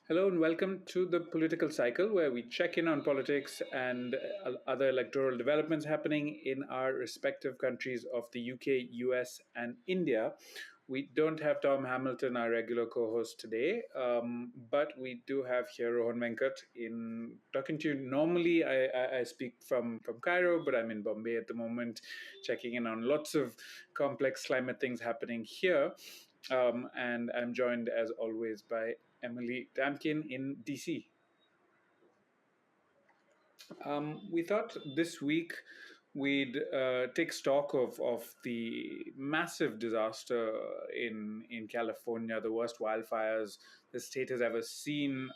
Hello and welcome to the political cycle where we check in on politics and other electoral developments happening in our respective countries of the UK, US, and India. We don't have Tom Hamilton, our regular co host today, but we do have here Rohan Venkat in talking to you. Normally, I speak from Cairo, but I'm in Bombay at the moment, checking in on lots of complex climate things happening here. And I'm joined, as always, by Emily Tamkin in DC. We thought this week we'd take stock of the massive disaster in California, the worst wildfires the state has ever seen,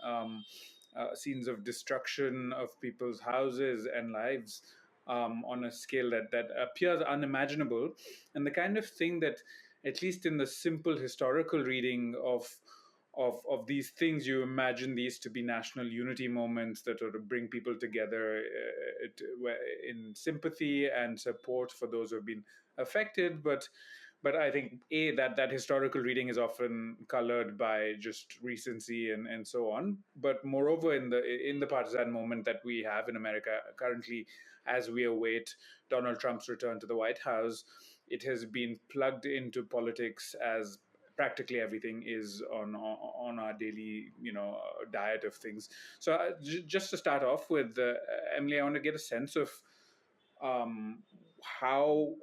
scenes of destruction of people's houses and lives on a scale that appears unimaginable, and the kind of thing that, at least in the simple historical reading of these things, you imagine these to be national unity moments that sort of bring people together in sympathy and support for those who have been affected. But I think that historical reading is often colored by just recency and so on. But moreover, in the partisan moment that we have in America currently, as we await Donald Trump's return to the White House, it has been plugged into politics as practically everything is on our daily diet of things. So just to start off with, Emily, I want to get a sense of um, how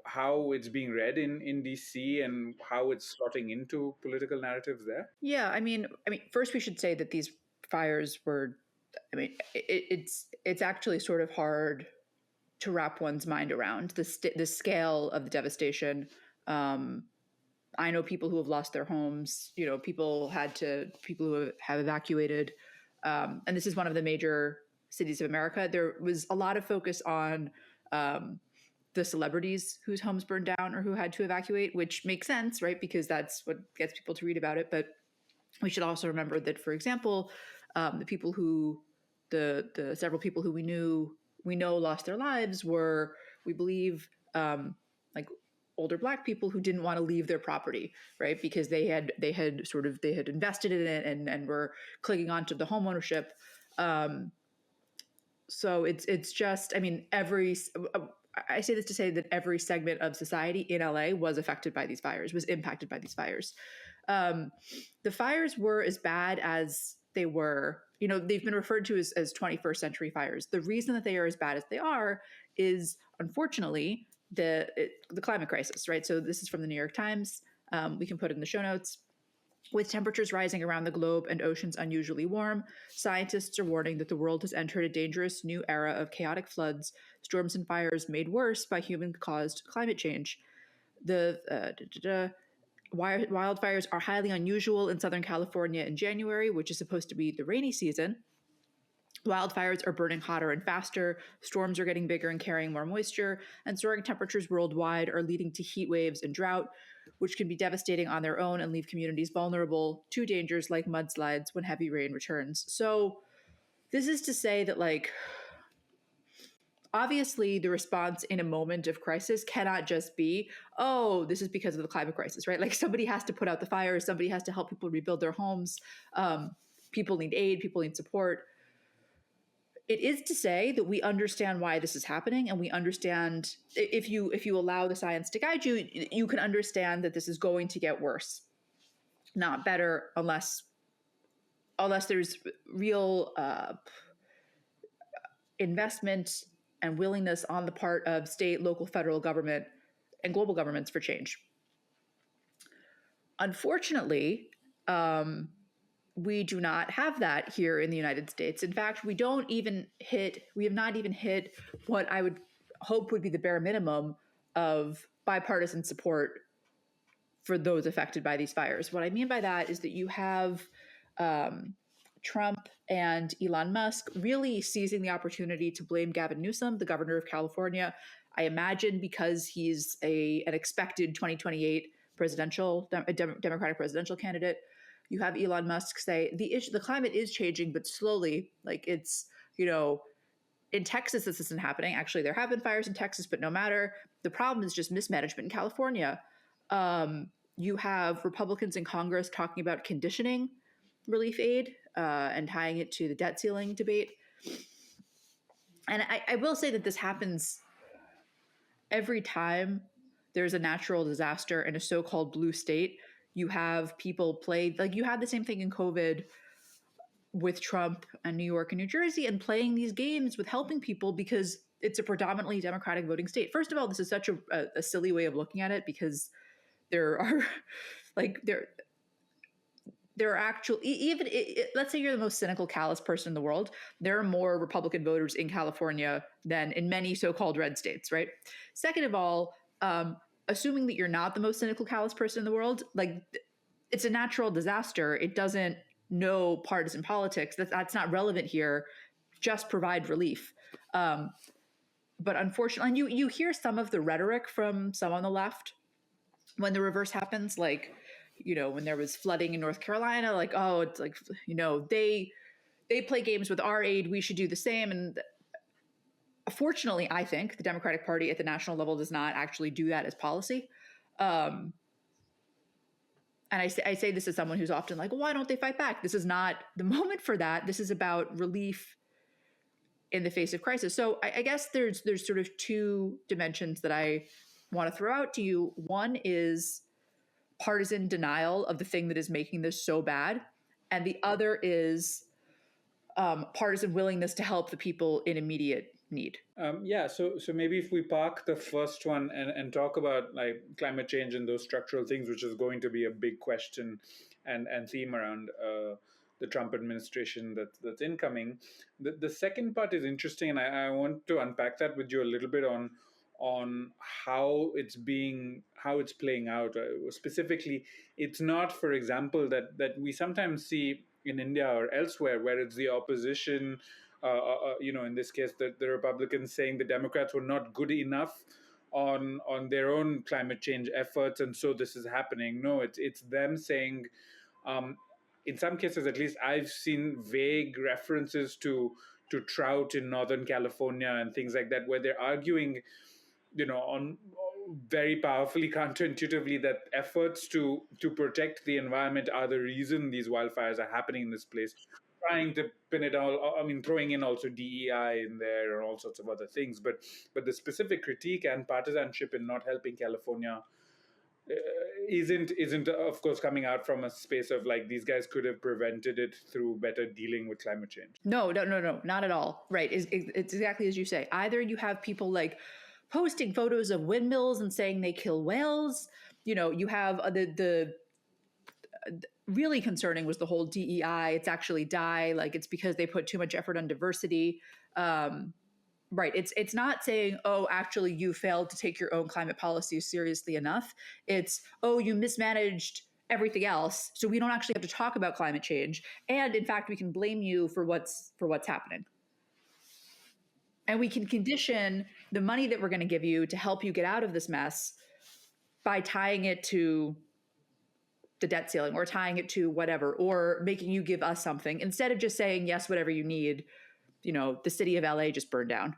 it's being read in DC and how it's slotting into political narratives there. Yeah, I mean, first we should say that these fires were. It's actually sort of hard to wrap one's mind around the scale of the devastation. Um, I know people who have lost their homes. People who have evacuated, and this is one of the major cities of America. There was a lot of focus on the celebrities whose homes burned down or who had to evacuate, which makes sense, right? Because that's what gets people to read about it. But we should also remember that, for example, the several people who we know lost their lives were, we believe, like older Black people who didn't want to leave their property, right? Because they had invested in it and were clinging on to the home ownership. So it's just, I mean, I say this to say that every segment of society in LA was affected by these fires, was impacted by these fires. Um, the fires were as bad as they were. They've been referred to as 21st century fires. The reason that they are as bad as they are is, unfortunately, the climate crisis, right? So this is from the New York Times. We can put it in the show notes. With temperatures rising around the globe and oceans unusually warm, scientists are warning that the world has entered a dangerous new era of chaotic floods, storms, and fires made worse by human-caused climate change. The wildfires are highly unusual in Southern California in January, which is supposed to be the rainy season. Wildfires are burning hotter and faster, storms are getting bigger and carrying more moisture, and soaring temperatures worldwide are leading to heat waves and drought, which can be devastating on their own and leave communities vulnerable to dangers like mudslides when heavy rain returns. So, this is to say that, like, obviously the response in a moment of crisis cannot just be, oh, this is because of the climate crisis, right? Like, somebody has to put out the fires, somebody has to help people rebuild their homes. People need aid, people need support. It is to say that we understand why this is happening, and we understand, if you allow the science to guide you, you can understand that this is going to get worse, not better, unless there's real investment and willingness on the part of state, local, federal government, and global governments for change. Unfortunately, we do not have that here in the United States. In fact, we have not even hit what I would hope would be the bare minimum of bipartisan support for those affected by these fires. What I mean by that is that you have Trump and Elon Musk really seizing the opportunity to blame Gavin Newsom, the governor of California. I imagine because he's an expected 2028 Democratic presidential candidate. You have Elon Musk say the climate is changing, but slowly. Like, it's, in Texas, this isn't happening. Actually, there have been fires in Texas, but no matter. The problem is just mismanagement in California. You have Republicans in Congress talking about conditioning relief aid. and tying it to the debt ceiling debate. And I will say that this happens every time there's a natural disaster in a so-called blue state. You have people play, like you had the same thing in COVID with Trump and New York and New Jersey, and playing these games with helping people because it's a predominantly Democratic voting state. First of all, this is such a silly way of looking at it, because there are like there are actual, even let's say you're the most cynical, callous person in the world, there are more Republican voters in California than in many so-called red states, right? Second of all, assuming that you're not the most cynical, callous person in the world, like it's a natural disaster. It doesn't know partisan politics. That's not relevant here. Just provide relief. But unfortunately, and you hear some of the rhetoric from some on the left when the reverse happens, like, you know, when there was flooding in North Carolina, like, oh, it's like, you know, they play games with our aid, we should do the same. And fortunately, I think the Democratic Party at the national level does not actually do that as policy. And I say this as someone who's often like, well, why don't they fight back? This is not the moment for that. This is about relief in the face of crisis. So I guess there's sort of two dimensions that I want to throw out to you. One is partisan denial of the thing that is making this so bad, and the other is partisan willingness to help the people in immediate need. So maybe if we park the first one and talk about like climate change and those structural things, which is going to be a big question and theme around the Trump administration that's incoming. The second part is interesting, and I want to unpack that with you a little bit on how it's playing out. Specifically, it's not, for example, that we sometimes see in India or elsewhere, where it's the opposition, in this case, the Republicans saying the Democrats were not good enough on their own climate change efforts, and so this is happening. No, it's them saying, in some cases at least, I've seen vague references to drought in Northern California and things like that, where they're arguing, on very powerfully, counterintuitively, that efforts to protect the environment are the reason these wildfires are happening in this place. Trying to pin it all, I mean, throwing in also DEI in there and all sorts of other things. But the specific critique and partisanship in not helping California isn't of course coming out from a space of like these guys could have prevented it through better dealing with climate change. No, not at all. Right. It's exactly as you say. Either you have people like posting photos of windmills and saying they kill whales. You have the really concerning was the whole DEI. It's actually die. Like it's because they put too much effort on diversity. Right. It's not saying, oh, actually you failed to take your own climate policies seriously enough. It's, oh, you mismanaged everything else, so we don't actually have to talk about climate change. And in fact, we can blame you for what's happening. And we can condition the money that we're going to give you to help you get out of this mess by tying it to the debt ceiling or tying it to whatever, or making you give us something instead of just saying, yes, whatever you need. The city of LA just burned down.